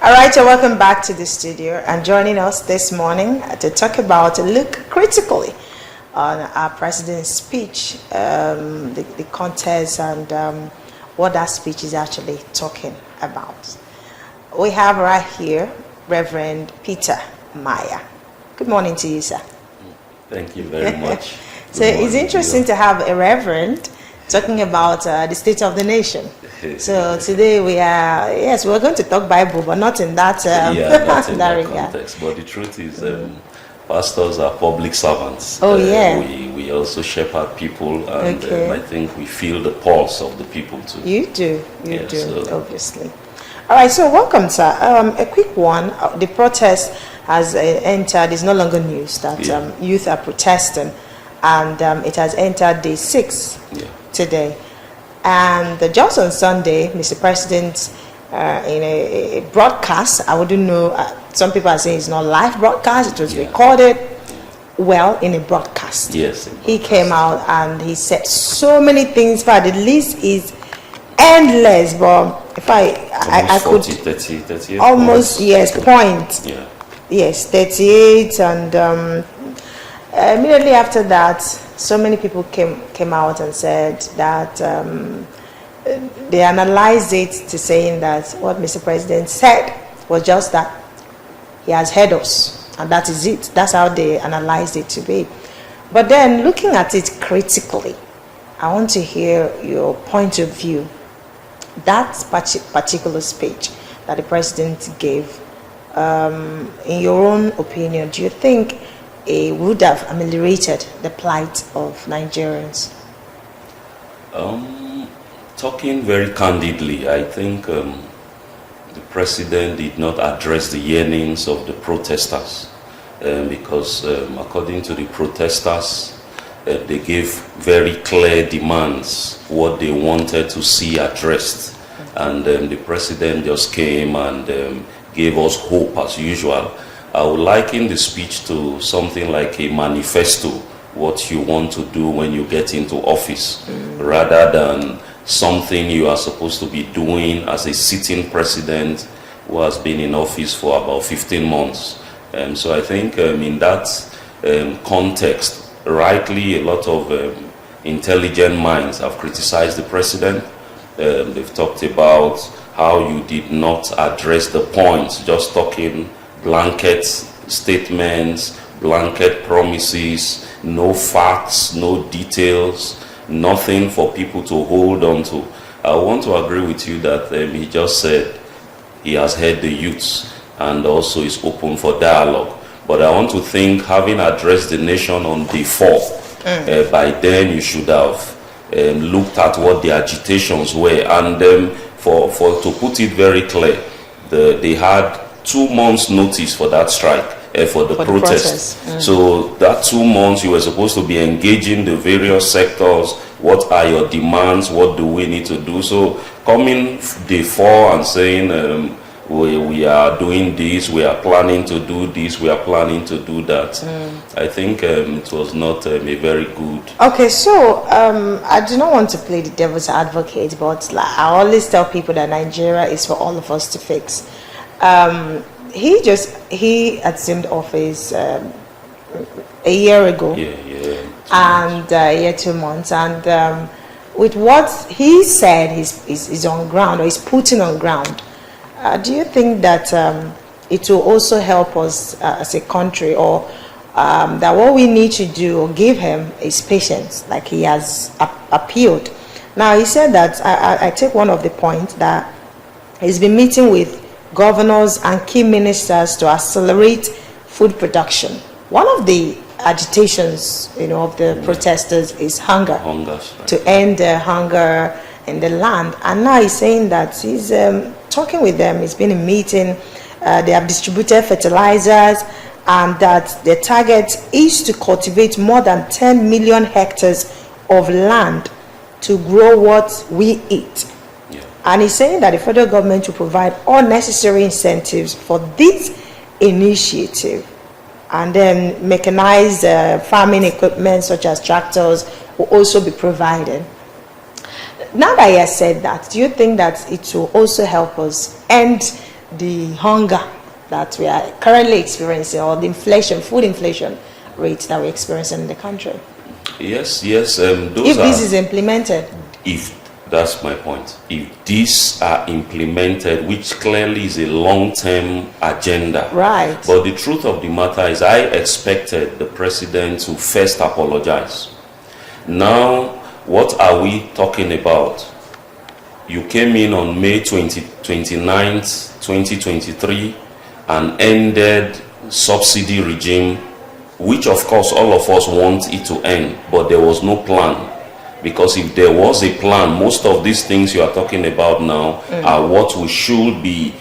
All right, so welcome back to the studio, and joining us this morning to talk about, look critically on our president's speech, the contest, and what that speech is actually talking about. We have right here Reverend Peter Maya. Good morning to you, sir. Thank you very much. So it's interesting to have a reverend talking about the state of the nation. So today we're going to talk Bible, but not in that, not in that context. But the truth is, pastors are public servants. Oh, we also shepherd people, and I think we feel the pulse of the people too. You do, obviously. All right, so welcome, sir. A quick one. The protest has entered, it's no longer news that youth are protesting, and it has entered day 6 today. And just on Sunday, Mr. President, in a broadcast, I wouldn't know, some people are saying it's not live broadcast, it was recorded, in a broadcast. Yes. He came out and he said so many things, but the list is endless, but if I could 38 almost points. Point. Yeah. Yes, 38, and immediately after that, so many people came out and said that they analyzed it to saying that what Mr. President said was just that he has heard us, and that is it. That's how they analyzed it to be. But then looking at it critically, I want to hear your point of view. That particular speech that the president gave, in your own opinion, do you think it would have ameliorated the plight of Nigerians? Talking very candidly, I think the president did not address the yearnings of the protesters, because according to the protesters, they gave very clear demands, what they wanted to see addressed. And the president just came and gave us hope as usual. I would liken the speech to something like a manifesto, what you want to do when you get into office, rather than something you are supposed to be doing as a sitting president who has been in office for about 15 months. So I think in that context, rightly, a lot of intelligent minds have criticized the president. They've talked about how you did not address the points, just talking blanket statements, blanket promises, no facts, no details, nothing for people to hold on to. I want to agree with you that he just said he has heard the youths and also is open for dialogue. But I want to think, having addressed the nation on day 4, by then you should have looked at what the agitations were. And to put it very clear, they had 2 months notice for that strike, for the protest. So that 2 months you were supposed to be engaging the various sectors. What are your demands? What do we need to do? So coming day 4 and saying we are doing this, we are planning to do this, we are planning to do that, I think it was not a very good. Okay, so I do not want to play the devil's advocate, but I always tell people that Nigeria is for all of us to fix. He assumed office a year ago, and a year 2 months, and with what he said is on ground, or is putting on ground, do you think that it will also help us as a country, or that what we need to do or give him is patience, like he has appealed? Now, he said that, I take one of the points, that he's been meeting with governors and key ministers to accelerate food production. One of the agitations, of the protesters is hunger, to end hunger in the land. And now he's saying that he's talking with them. He's been in a meeting. They have distributed fertilizers, and that their target is to cultivate more than 10 million hectares of land to grow what we eat. And he's saying that the federal government will provide all necessary incentives for this initiative. And then mechanized farming equipment such as tractors will also be provided. Now that he has said that, do you think that it will also help us end the hunger that we are currently experiencing, or the inflation, food inflation rates that we're experiencing in the country? Yes, yes. If this is implemented. If that's my point. If these are implemented, which clearly is a long-term agenda. Right. But the truth of the matter is I expected the president to first apologize. Now, what are we talking about? You came in on May 29th, 2023 and ended subsidy regime, which of course all of us want it to end, but there was no plan. Because if there was a plan, most of these things you are talking about now are what we should be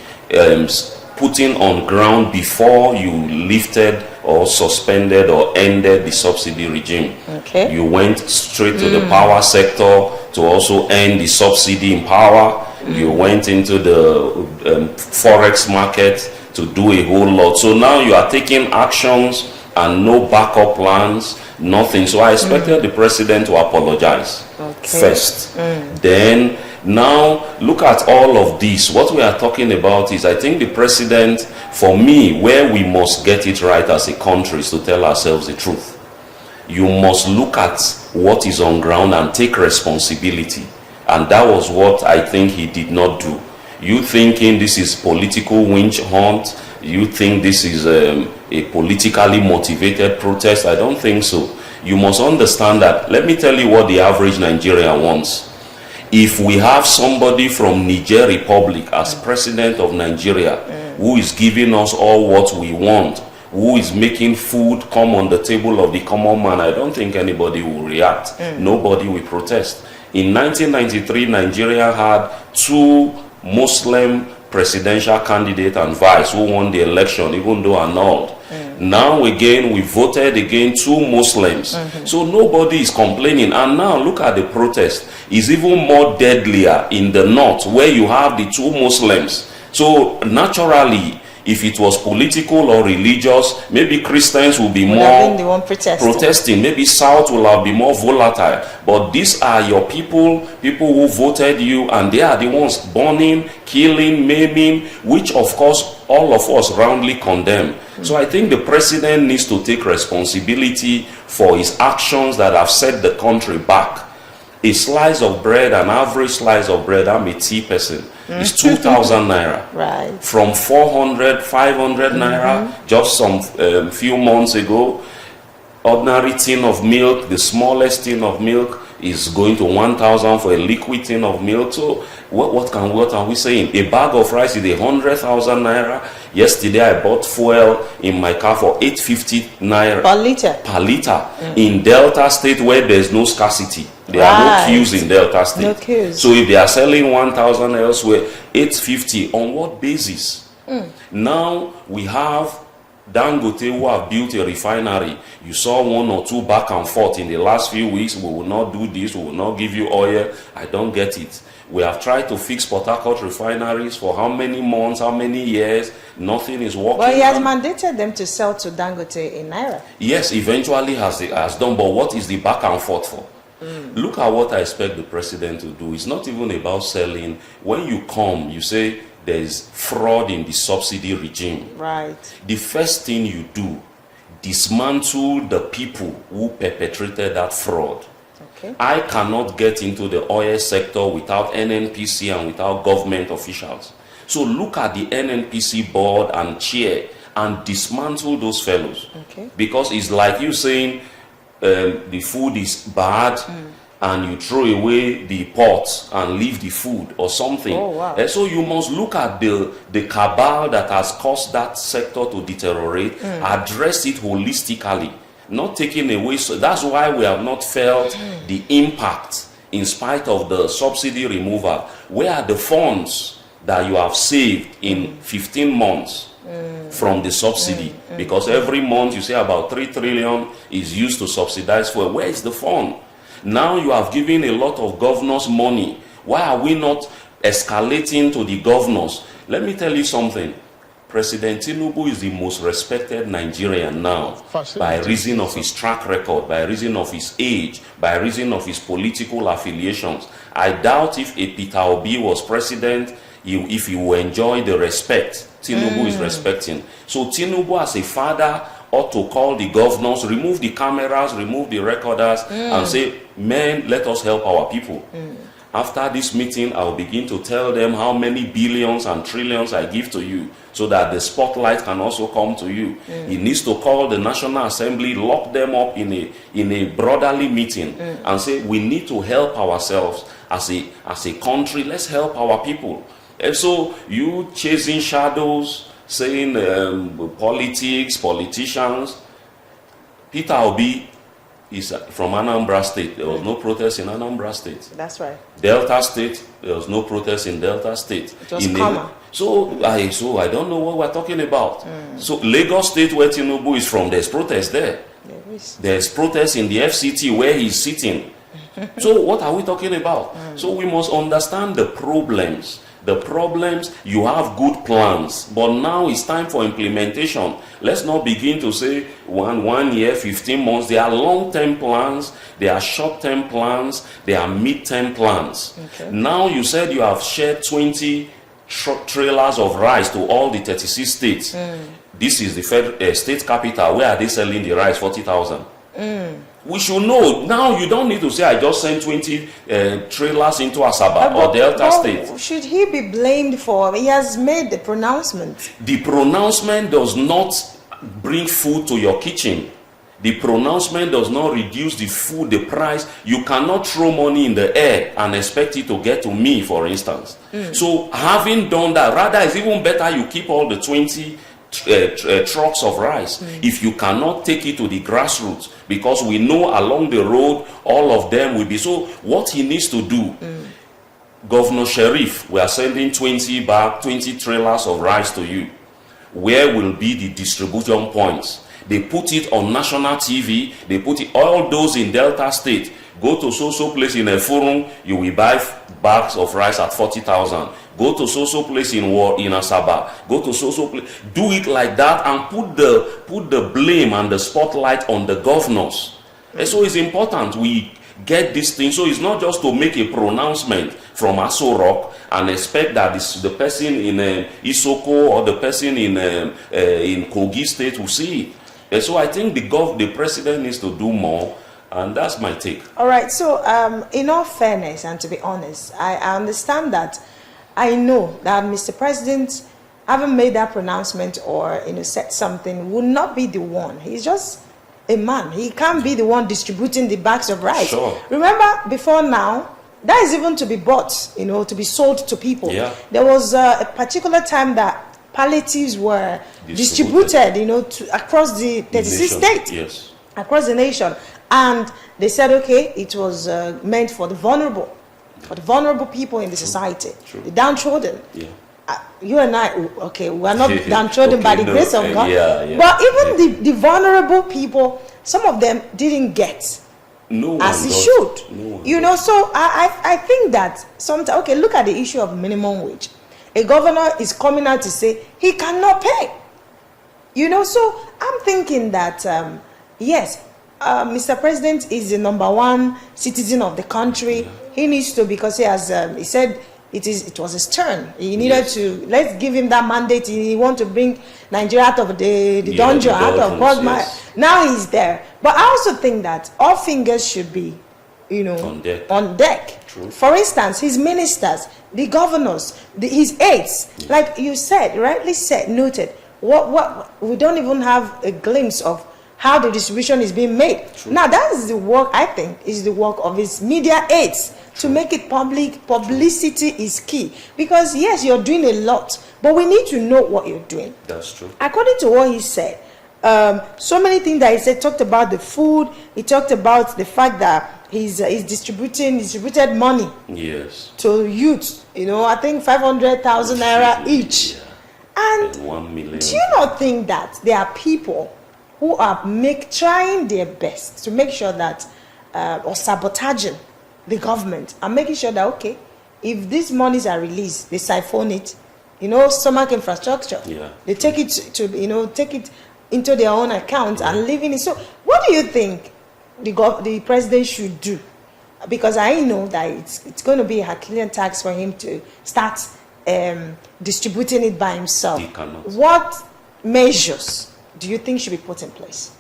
putting on ground before you lifted or suspended or ended the subsidy regime. Okay. You went straight to the power sector to also end the subsidy in power. You went into the forex market to do a whole lot. So now you are taking actions and no backup plans, nothing. So I expected the president to apologize first. Then now look at all of this. What we are talking about is, I think the president, for me, where we must get it right as a country is to tell ourselves the truth. You must look at what is on ground and take responsibility. And that was what I think he did not do. You thinking this is political winch hunt, you think this is a politically motivated protest? I don't think so. You must understand that. Let me tell you what the average Nigerian wants. If we have somebody from Niger Republic as president of Nigeria who is giving us all what we want, who is making food come on the table of the common man, I don't think anybody will react. Nobody will protest. In 1993, Nigeria had two Muslim presidential candidate and vice who won the election, even though annulled. Now again, we voted again two Muslims. So nobody is complaining. And now look at the protest. It's even more deadlier in the north, where you have the two Muslims. So naturally, if it was political or religious, maybe Christians will be more the one protesting. Maybe South will have been more volatile. But these are your people who voted you, and they are the ones burning, killing, maiming, which of course all of us roundly condemn. So I think the president needs to take responsibility for his actions that have set the country back. A slice of bread, an average slice of bread, I'm a tea person, is 2,000 naira. Right. From 400, 500 naira, just some few months ago. Ordinary tin of milk, the smallest tin of milk, is going to 1,000 for a liquid tin of milk. So what are we saying? A bag of rice is 100,000 naira. Yesterday I bought fuel in my car for 850 naira per liter. In Delta State, where there's no scarcity. There are no queues in Delta State. No queues. So if they are selling 1,000 elsewhere, 850, on what basis? Now we have Dangote, who have built a refinery. You saw one or two back and forth in the last few weeks. We will not do this, we will not give you oil. I don't get it. We have tried to fix Port Harcourt refineries for how many months, how many years? Nothing is working. Well, he has mandated them to sell to Dangote in naira. Yes, eventually has done, but what is the back and forth for? Look at what I expect the president to do. It's not even about selling. When you come, you say there is fraud in the subsidy regime. Right. The first thing you do, dismantle the people who perpetrated that fraud. Okay. I cannot get into the oil sector without NNPC and without government officials. So look at the NNPC board and chair and dismantle those fellows. Okay. Because it's like you saying the food is bad and you throw away the pot and leave the food or something. Oh, wow. And so you must look at the cabal that has caused that sector to deteriorate, address it holistically, not taking away. So that's why we have not felt the impact in spite of the subsidy removal. Where are the funds that you have saved in 15 months from the subsidy? Because every month you say about 3 trillion is used to subsidize fuel. Where is the fund? Now you have given a lot of governors money. Why are we not escalating to the governors? Let me tell you something. President Tinubu is the most respected Nigerian now by reason of his track record, by reason of his age, by reason of his political affiliations. I doubt if a Peter Obi was president, if you enjoy the respect, Tinubu is respecting. So Tinubu as a father ought to call the governors, remove the cameras, remove the recorders, and say, men, let us help our people. After this meeting, I'll begin to tell them how many billions and trillions I give to you, so that the spotlight can also come to you. He needs to call the National Assembly, lock them up in a brotherly meeting, and say, we need to help ourselves as a country. Let's help our people. And so you chasing shadows, saying politics, politicians. Peter Obi is from Anambra State. There was no protest in Anambra State. That's right. Delta State, there was no protest in Delta State. It was common. So I don't know what we're talking about. So Lagos State, where Tinubu is from, there's protest there. There's protest in the FCT where he's sitting. So what are we talking about? So we must understand the problems. The problems, you have good plans, but now it's time for implementation. Let's not begin to say one year, 15 months. They are long-term plans, they are short-term plans, they are mid-term plans. Okay. Now you said you have shared 20 trailers of rice to all the 36 states. This is the state capital. Where are they selling the rice? 40,000. We should know. Now you don't need to say, I just sent 20 trailers into Asaba or Delta State. Should he be blamed for? He has made the pronouncement. The pronouncement does not bring food to your kitchen. The pronouncement does not reduce the food, the price. You cannot throw money in the air and expect it to get to me, for instance. So having done that, rather it's even better you keep all the 20 trucks of rice if you cannot take it to the grassroots, because we know along the road all of them will be. So what he needs to do, Governor Sheriff, we are sending 20 trailers of rice to you. Where will be the distribution points? They put it on national TV. They put it, all those in Delta State, go to so place in a forum, you will buy bags of rice at 40,000. Go to so place in Asaba. Go to so place. Do it like that and put the blame and the spotlight on the governors. And so it's important we get this thing. So it's not just to make a pronouncement from Aso Rock and expect that the person in Isoko or the person in Kogi State will see it. And so I think the president needs to do more. And that's my take. All right. So in all fairness, and to be honest, I understand that. I know that Mr. President, having made that pronouncement or said something, would not be the one. He's just a man. He can't be the one distributing the bags of rice. Sure. Remember, before now, that is even to be bought, to be sold to people. Yeah. There was a particular time that palliatives were distributed, across the 36 states. Yes. Across the nation. And they said, okay, it was meant for the vulnerable. For the vulnerable people in the society, the downtrodden. Yeah. You and I, okay, we are not downtrodden by the grace of God. Yeah. But even the vulnerable people, some of them didn't get as it should. So I think that sometimes, okay, look at the issue of minimum wage. A governor is coming out to say he cannot pay. So I'm thinking that, yes, Mr. President is the #1 citizen of the country. Yeah. He needs to, because he has, he said it was his turn. He needed to, let's give him that mandate. He want to bring Nigeria out of the dungeon, out of Quagmire. Yes. Now he's there. But I also think that all fingers should be, on deck. True. For instance, his ministers, the governors, his aides, like you said, rightly said, noted. What we don't even have a glimpse of how the distribution is being made. True. Now that is the work, I think, is the work of his media aides to make it public. Publicity is key, because yes, you're doing a lot, but we need to know what you're doing. That's true. According to what he said, so many things that he said, talked about the food, he talked about the fact that he's distributed money to youth, I think 500,000 naira each. And 1 million. Do you not think that there are people who are trying their best to make sure that, or sabotaging the government and making sure that, okay, if these monies are released, they siphon it, stomach infrastructure. Yeah. They take it to, take it into their own account and live in it. So what do you think the president should do? Because I know that it's going to be a Herculean task for him to start distributing it by himself. He cannot. What measures do you think should be put in place?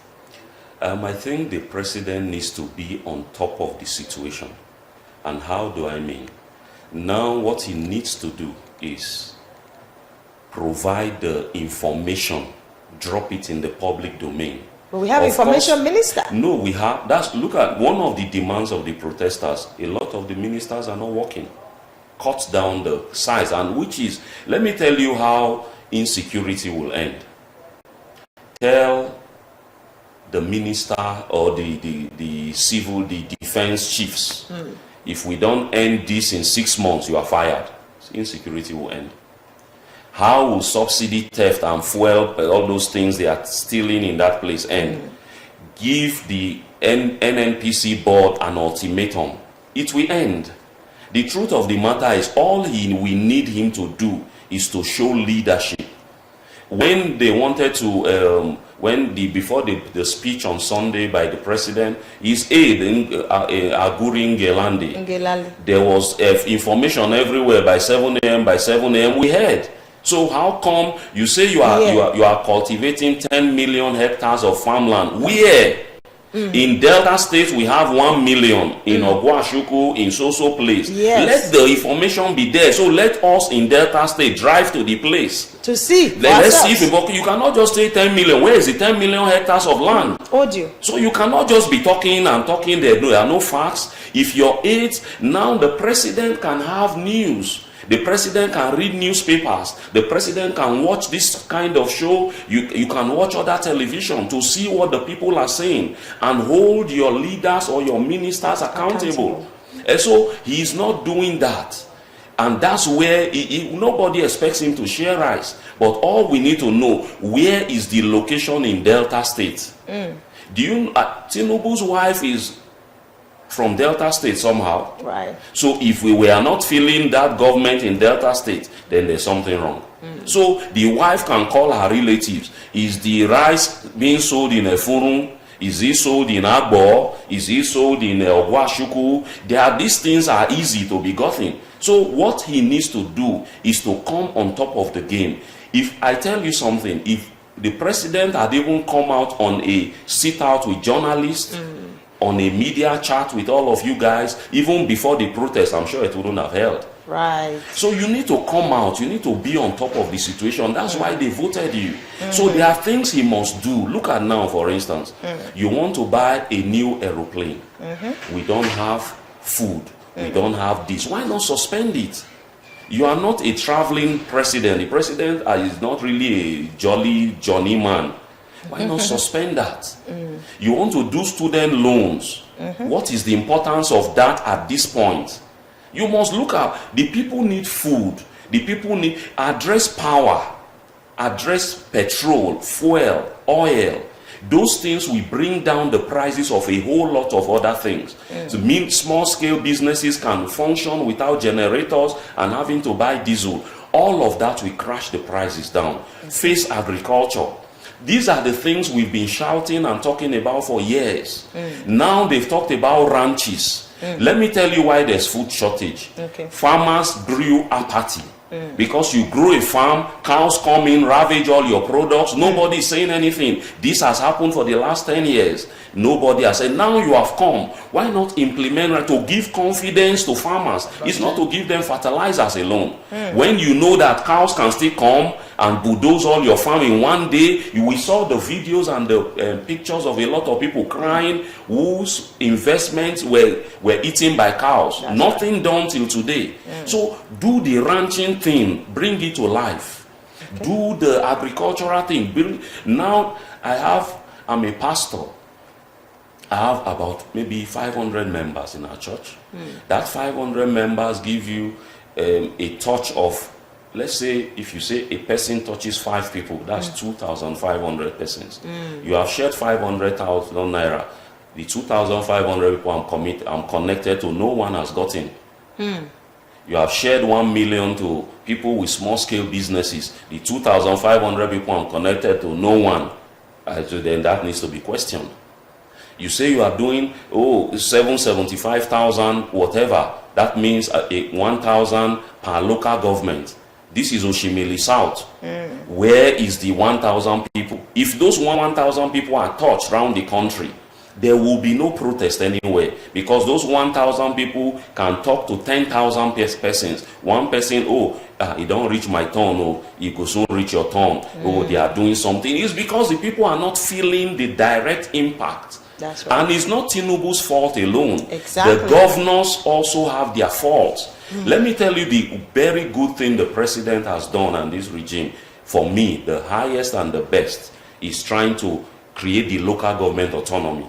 I think the president needs to be on top of the situation. And how do I mean? Now what he needs to do is provide the information, drop it in the public domain. But we have Of information course, minister. No, we have. Look at one of the demands of the protesters. A lot of the ministers are not working. Cut down the size, and which is, let me tell you how insecurity will end. Tell the minister or the civil, the defense chiefs, if we don't end this in 6 months, you are fired. Insecurity will end. How will subsidy theft and fuel, all those things they are stealing in that place end? Give the NNPC board an ultimatum. It will end. The truth of the matter is, all we need him to do is to show leadership. When they wanted to, before the speech on Sunday by the president, his aide, Aguri Ngelande, there was information everywhere by 7 a.m. By 7 a.m. we heard. So how come you say you are cultivating 10 million hectares of farmland? Where? In Delta State we have 1 million, in Ogwashuku, in so place. Yes. Let the information be there. So let us in Delta State drive to the place to see. Let's see if you cannot just say 10 million. Where is the 10 million hectares of land? Audio. So you cannot just be talking and talking. There are no facts. If your aides, now the president can have news. The president can read newspapers. The president can watch this kind of show. You can watch other television to see what the people are saying and hold your leaders or your ministers accountable. And so he is not doing that. And that's where nobody expects him to share rice. But all we need to know, where is the location in Delta State? Do you Tinubu's wife is from Delta State somehow? Right. So if we were not feeling that government in Delta State, then there's something wrong. So the wife can call her relatives. Is the rice being sold in Efurun? Is it sold in Agbo? Is it sold in Ogwashuku? These things are easy to be gotten. So what he needs to do is to come on top of the game. If I tell you something, if the president had even come out on a sit-out with journalists, on a media chat with all of you guys, even before the protest, I'm sure it wouldn't have held. Right. So you need to come out, you need to be on top of the situation. That's why they voted you. So there are things he must do. Look at now, for instance, you want to buy a new aeroplane. We don't have food. We don't have this. Why not suspend it? You are not a traveling president. The president is not really a jolly Johnny man. Why not suspend that? You want to do student loans. What is the importance of that at this point? You must look at the people need food. The people need address power, address petrol, fuel, oil. Those things will bring down the prices of a whole lot of other things. To mean small scale businesses can function without generators and having to buy diesel. All of that will crash the prices down. Face agriculture. These are the things we've been shouting and talking about for years. Now they've talked about ranches. Let me tell you why there's food shortage. Farmers grew apathy. Because you grow a farm, cows come in, ravage all your products. Nobody is saying anything. This has happened for the last 10 years. Nobody has said, now you have come. Why not implement to give confidence to farmers? It's not to give them fertilizers alone. When you know that cows can still come and bulldoze all your farm in one day, we saw the videos and the pictures of a lot of people crying whose investments were eaten by cows. That's nothing done till today. So do the ranching thing, bring it to life. Do the agricultural thing. Now I'm a pastor. I have about maybe 500 members in our church. That 500 members give you a touch of, let's say, if you say a person touches 5 people, that's 2,500 persons. You have shared 500,000 naira. The 2,500 people I'm connected to, no one has gotten. You have shared 1 million to people with small scale businesses. The 2,500 people I'm connected to, no one. So then that needs to be questioned. You say you are doing 775,000 whatever. That means 1,000 per local government. This is Oshimili South. Where is the 1,000 people? If those 1,000 people are touched around the country, there will be no protest anywhere, because those 1,000 people can talk to 10,000 persons. One person, it don't reach my turn, it could soon reach your turn. They are doing something. It's because the people are not feeling the direct impact. That's right. And it's not Tinubu's fault alone. Exactly. The governors also have their faults. Let me tell you the very good thing the president has done and this regime. For me, the highest and the best is trying to create the local government autonomy.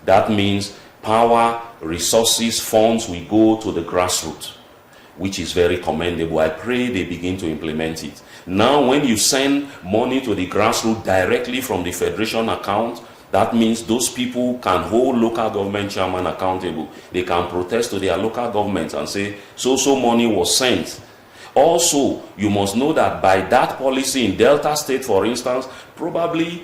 That means power, resources, funds will go to the grassroots, which is very commendable. I pray they begin to implement it. Now, when you send money to the grassroots directly from the federation account, that means those people can hold local government chairman accountable. They can protest to their local governments and say, so money was sent. Also, you must know that by that policy in Delta State, for instance, probably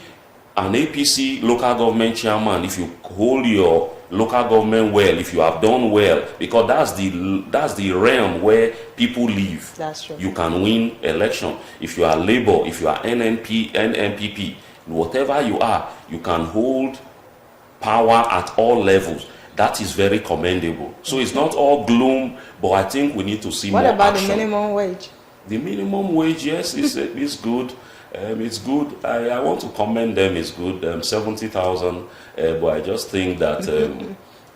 an APC local government chairman, if you hold your local government well, if you have done well, because that's the realm where people live. That's true. You can win election. If you are Labour, if you are NNPP, whatever you are, you can hold power at all levels. That is very commendable. So it's not all gloom, but I think we need to see more action. What about the minimum wage? The minimum wage, yes, is good. It's good. I want to commend them. It's good. 70,000. But I just think that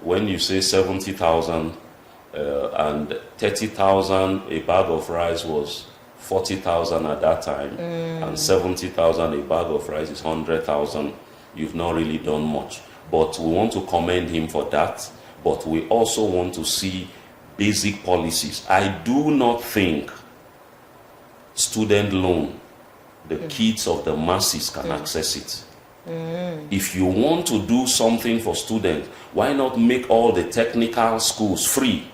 when you say 70,000 and 30,000, a bag of rice was 40,000 at that time, and 70,000 a bag of rice is 100,000. You've not really done much. But we want to commend him for that. But we also want to see basic policies. I do not think student loan, the kids of the masses can access it. If you want to do something for students, why not make all the technical schools free?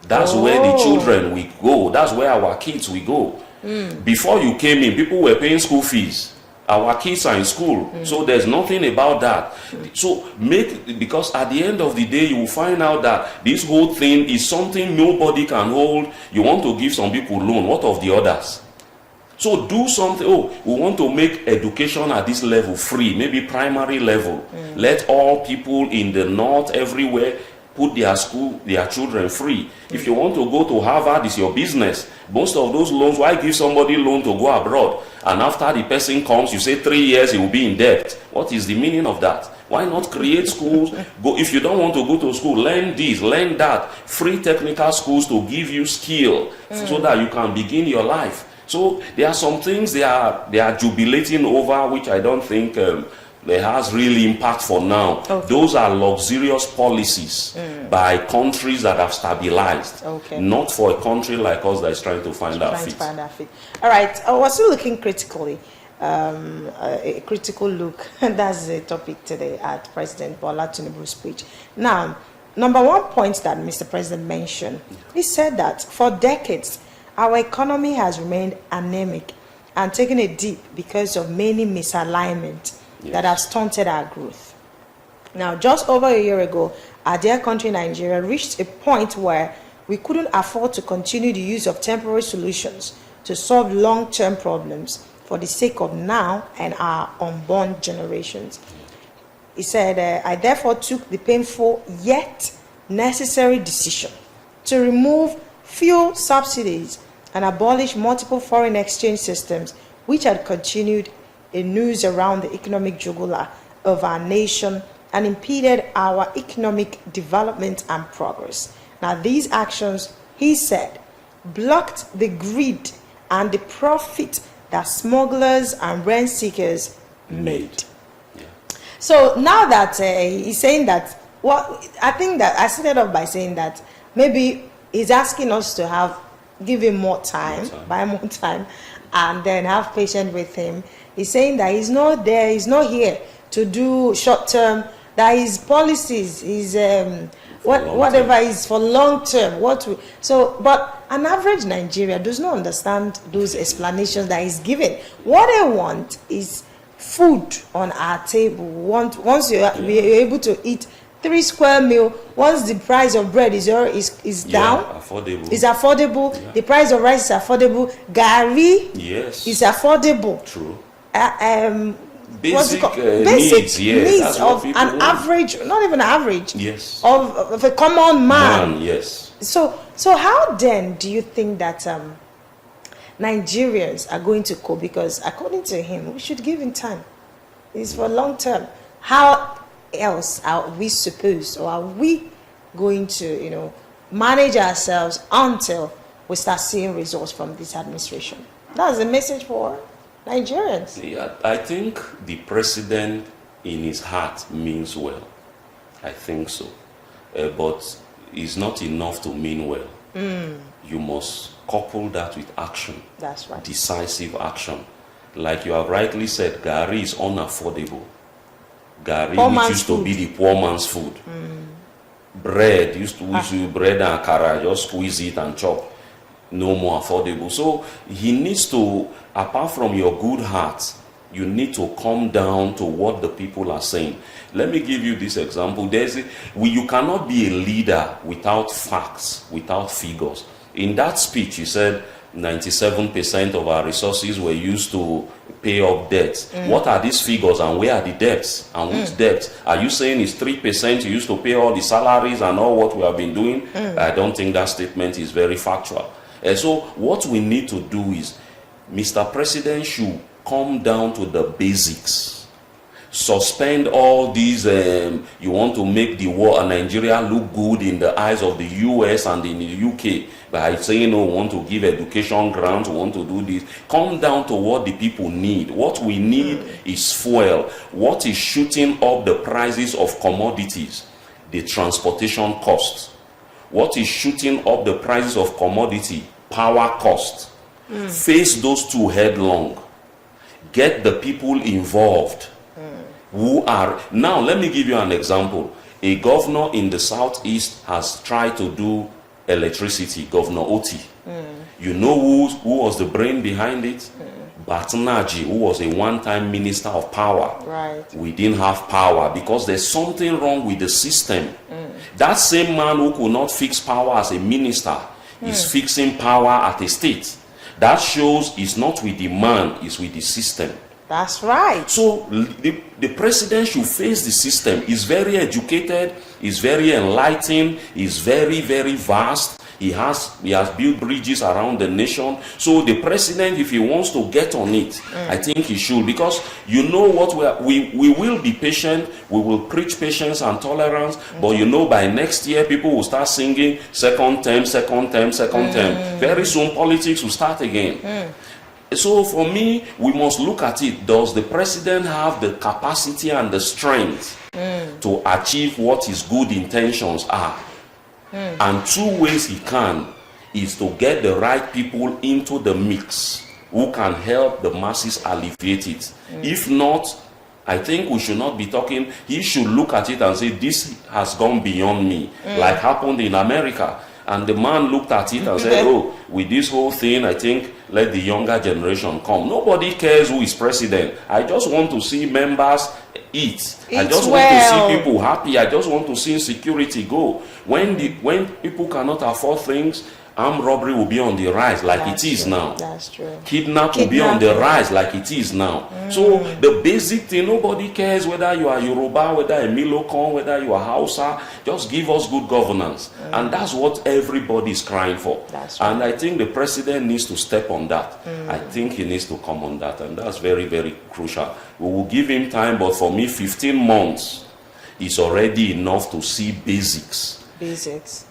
That's where the children will go. That's where our kids will go. Before you came in, people were paying school fees. Our kids are in school, so there's nothing about that. So because at the end of the day, you will find out that this whole thing is something nobody can hold. You want to give some people loan. What of the others? So do something. We want to make education at this level free, maybe primary level. Let all people in the north, everywhere, put their children free. If you want to go to Harvard, it's your business. Most of those loans, why give somebody loan to go abroad? And after the person comes, you say 3 years he will be in debt. What is the meaning of that? Why not create schools? If you don't want to go to school, learn this, learn that. Free technical schools to give you skill so that you can begin your life. So there are some things they are jubilating over, which I don't think it has really impact for now. Those are luxurious policies by countries that have stabilized, not for a country like us that is trying to find our feet. All right, we're still looking critically, a critical look, and that's the topic today at President Bola Tinubu's speech. Now, number one point that Mr. President mentioned, he said that for decades, our economy has remained anemic and taken a dip because of many misalignments that have stunted our growth. Now, just over a year ago, our dear country, Nigeria, reached a point where we couldn't afford to continue the use of temporary solutions to solve long-term problems for the sake of now and our unborn generations. He said, I therefore took the painful yet necessary decision to remove fuel subsidies and abolish multiple foreign exchange systems which had continued a noose around the economic jugular of our nation and impeded our economic development and progress. Now, these actions, he said, blocked the greed and the profit that smugglers and rent seekers made. So now that he's saying that, I think that I started off by saying that maybe he's asking us to give him more time, buy more time, and then have patience with him. He's saying that he's not there, he's not here to do short term, that his policies, whatever is for long term. But an average Nigerian does not understand those explanations that he's giving. What they want is food on our table. Once you're able to eat 3 square meal. Once the price of bread is down, affordable. It's affordable. Yeah. The price of rice is affordable. Gari is affordable. True. Basic needs of an average, not even average. Yes. Of a common man. Yes. So how then do you think that Nigerians are going to cope? Because according to him, we should give him time. It's for long term. How else are we supposed, or are we going to, manage ourselves until we start seeing results from this administration? That's the message for Nigerians. Yeah, I think the president in his heart means well. I think so. But it's not enough to mean well. You must couple that with action. That's right. Decisive action. Like you have rightly said, Gari is unaffordable. Gari, which used to be the poor man's food. Bread, used to be bread and akara, just squeeze it and chop. No more affordable. So he needs to, apart from your good heart, you need to come down to what the people are saying. Let me give you this example. You cannot be a leader without facts, without figures. In that speech, he said 97% of our resources were used to pay off debts. What are these figures and where are the debts? And which debts? Are you saying it's 3% you used to pay all the salaries and all what we have been doing? I don't think that statement is very factual. So what we need to do is, Mr. President should come down to the basics. Suspend all these, you want to make the war Nigeria look good in the eyes of the US and in the UK by saying, we want to give education grants, we want to do this. Come down to what the people need. What we need is fuel. What is shooting up the prices of commodities? The transportation costs. What is shooting up the prices of commodity? Power cost. Face those two headlong. Get the people involved. Who are now, let me give you an example. A governor in the southeast has tried to do electricity, Governor Oti. You know who was the brain behind it? Batnaji, who was a one-time minister of power. Right. We didn't have power because there's something wrong with the system. That same man who could not fix power as a minister is fixing power at a state. That shows it's not with the man, it's with the system. That's right. So the president should face the system. He's very educated, he's very enlightened, he's very, very vast. He has built bridges around the nation. So the president, if he wants to get on it, I think he should. Because you know what, we will be patient, we will preach patience and tolerance, but by next year people will start singing second term. Very soon politics will start again. So for me, we must look at it. Does the president have the capacity and the strength to achieve what his good intentions are? And two ways he can is to get the right people into the mix who can help the masses alleviate it. If not, I think we should not be talking. He should look at it and say, this has gone beyond me, like happened in America. And the man looked at it and said, with this whole thing, I think let the younger generation come. Nobody cares who is president. I just want to see members eat. I just want to see people happy. I just want to see insecurity go. When people cannot afford things, armed robbery will be on the rise like it is now. That's true. Kidnap will be on the rise like it is now. So the basic thing, nobody cares whether you are Yoruba, whether a Milokon, whether you are Hausa. Just give us good governance. And that's what everybody is crying for. That's right. And I think the president needs to step on that. I think he needs to come on that. And that's very, very crucial. We will give him time, but for me, 15 months is already enough to see basics. Basics.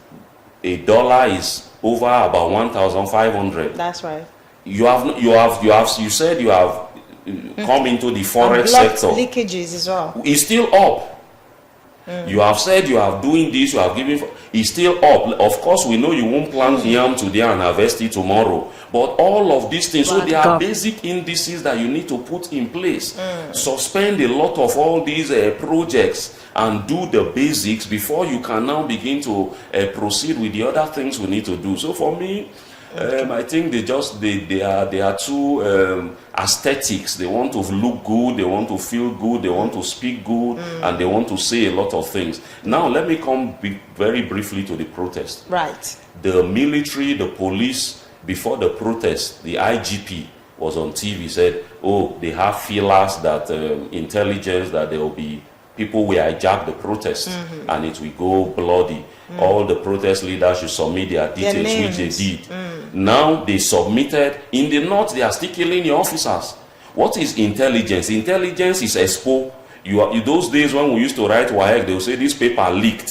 $1 is over about 1,500. That's right. You said you have come into the forex sector. Leakages as well. It's still up. You have said you are doing this, you have given. It's still up. Of course, we know you won't plant yam today and harvest it tomorrow. But all of these things, so there are basic indices that you need to put in place. Suspend a lot of all these projects and do the basics before you can now begin to proceed with the other things we need to do. So for me, I think they are too aesthetics. They want to look good, they want to feel good, they want to speak good, and they want to say a lot of things. Now, let me come very briefly to the protest. Right. The military, the police, before the protest, the IGP was on TV, said, oh, they have feelers that intelligence that there will be people will hijack the protest and it will go bloody. All the protest leaders should submit their details, which they did. Now they submitted. In the north, they are still killing your officers. What is intelligence? Intelligence is expo. Those days when we used to write WAEC, they will say this paper leaked.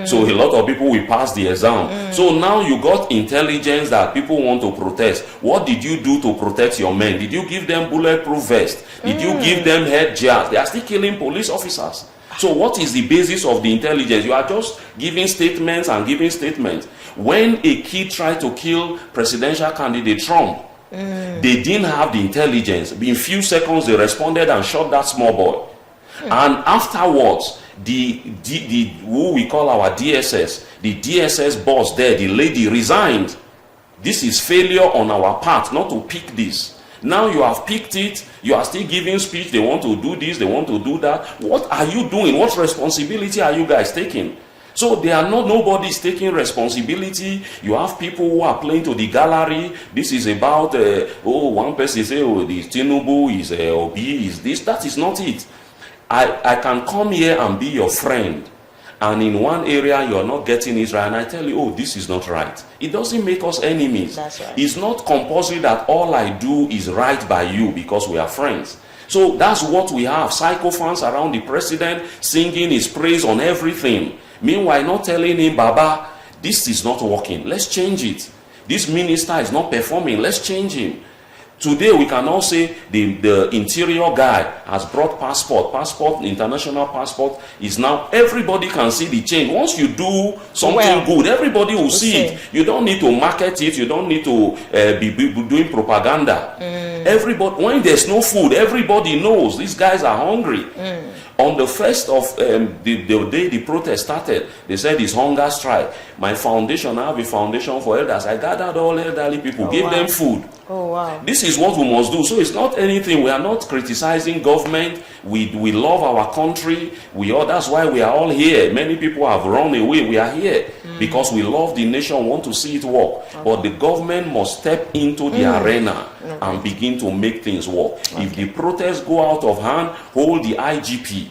So a lot of people will pass the exam. So now you got intelligence that people want to protest. What did you do to protect your men? Did you give them bulletproof vest? Did you give them headgears? They are still killing police officers. So what is the basis of the intelligence? You are just giving statements and giving statements. When a kid tried to kill presidential candidate Trump, they didn't have the intelligence. In few seconds, they responded and shot that small boy. And afterwards, the who we call our DSS, the DSS boss there, the lady resigned. This is failure on our part not to pick this. Now you have picked it, you are still giving speech, they want to do this, they want to do that. What are you doing? What responsibility are you guys taking? So they are not, nobody is taking responsibility. You have people who are playing to the gallery. This is about, one person say, oh, the Tinubu is Obi, is this. That is not it. I can come here and be your friend, and in one area you're not getting it right, and I tell you, oh, this is not right. It doesn't make us enemies. That's right. It's not compulsory that all I do is right by you because we are friends. So that's what we have. Psychophants around the president singing his praise on everything. Meanwhile, not telling him, Baba, this is not working. Let's change it. This minister is not performing. Let's change him. Today we can all say the interior guy has brought passport, international passport is now, everybody can see the change. Once you do something good, everybody will see it. You don't need to market it, you don't need to be doing propaganda. Everybody, when there's no food, everybody knows these guys are hungry. On the first of the day the protest started, they said it's hunger strike. My foundation, I have a foundation for elders. I gathered all elderly people, gave them food. Oh, wow. This is what we must do. So it's not anything. We are not criticizing government. We love our country. That's why we are all here. Many people have run away. We are here because we love the nation, want to see it work. But the government must step into the arena and begin to make things work. If the protests go out of hand, hold the IGP.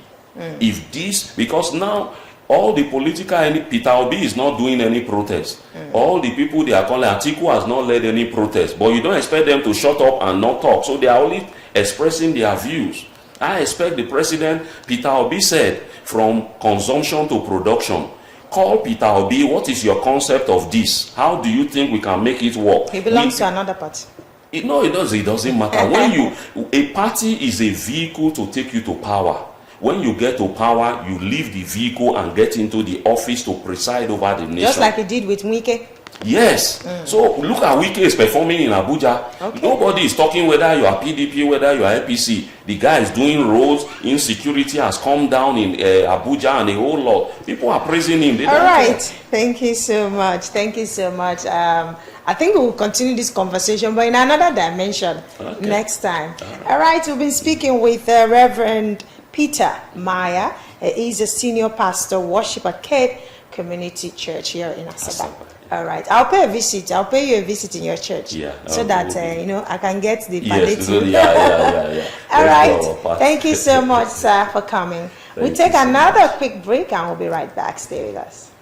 If this, because now all the political, Peter Obi is not doing any protest. All the people they are calling, Atiku has not led any protest. But you don't expect them to shut up and not talk. So they are only expressing their views. I expect the president, Peter Obi said, from consumption to production. Call Peter Obi, what is your concept of this? How do you think we can make it work? He belongs to another party. No, it doesn't matter. When a party is a vehicle to take you to power. When you get to power, you leave the vehicle and get into the office to preside over the nation. Just like he did with Wike. Yes. So look at Wike is performing in Abuja. Okay. Nobody is talking whether you are PDP, whether you are APC. The guy is doing roads. Insecurity has come down in Abuja and a whole lot. People are praising him. All right. Thank you so much. Thank you so much. I think we will continue this conversation, but in another dimension next time. All right. We've been speaking with Reverend Peter Maya. He's a senior pastor, worship at Cape Community Church here in Asaba. All right, I'll pay a visit. I'll pay you a visit in your church, so that I can get the palliative. Yeah. All right, thank you so much, sir, for coming. We take another quick break, and we'll be right back. Stay with us.